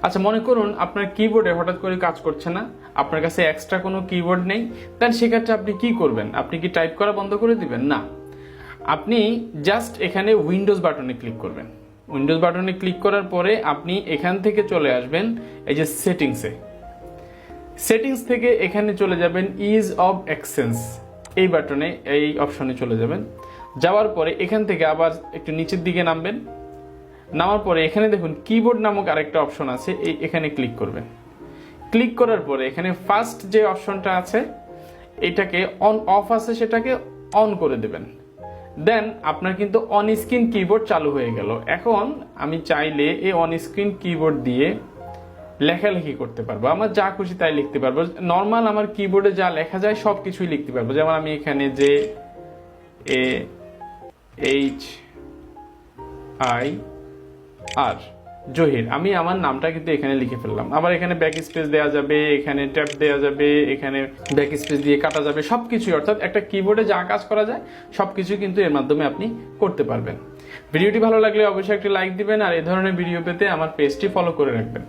আচ্ছা, মনে করুন আপনার কিবোর্ডে হঠাৎ করে কাজ করছে না, আপনার কাছে এক্সট্রা কোনো কিবোর্ড নেই, দেন সেক্ষেত্রে আপনি কি করবেন? আপনি কি টাইপ করা বন্ধ করে দিবেন? না, আপনি জাস্ট এখানে উইন্ডোজ বাটনে ক্লিক করবেন। উইন্ডোজ বাটনে ক্লিক করার পরে আপনি এখান থেকে চলে আসবেন এই যে সেটিংসে। সেটিংস থেকে এখানে চলে যাবেন ইজ অফ অ্যাক্সেস, এই বাটনে, এই অপশনে চলে যাবেন। যাওয়ার পরে এখান থেকে আবার একটু নিচের দিকে নামবেন। নামার পরে এখানে দেখুন কিবোর্ড নামক আরেকটা অপশন আছে, এখানে ক্লিক করবেন। ক্লিক করার পরে এখানে ফার্স্ট যে অপশনটা আছে এটাকে অন অফ আছে সেটাকে অন করে দেবেন। দেন আপনার কিন্তু অন স্ক্রিন কিবোর্ড চালু হয়ে গেল। এখন আমি চাইলে এই অন স্ক্রিন কিবোর্ড দিয়ে লেখালেখি করতে পারবো, আমার যা খুশি তাই লিখতে পারবো। নর্মাল আমার কিবোর্ডে যা লেখা যায় সব কিছুই লিখতে পারবো। যেমন আমি এখানে যে AHIR জহির, আমি আমার নামটা কিন্তু এখানে লিখে ফেললাম। আবার এখানে ব্যাক স্পেস দেওয়া যাবে, এখানে ট্যাব দেওয়া যাবে, এখানে ব্যাক স্পেস দিয়ে কাটা যাবে, সবকিছুই। অর্থাৎ একটা কিবোর্ডে যা কাজ করা যায় সবকিছু কিন্তু এর মাধ্যমে আপনি করতে পারবেন। ভিডিওটি ভালো লাগলে অবশ্যই একটি লাইক দিবেন, আর এই ধরনের ভিডিও পেতে আমার পেজটি ফলো করে রাখবেন।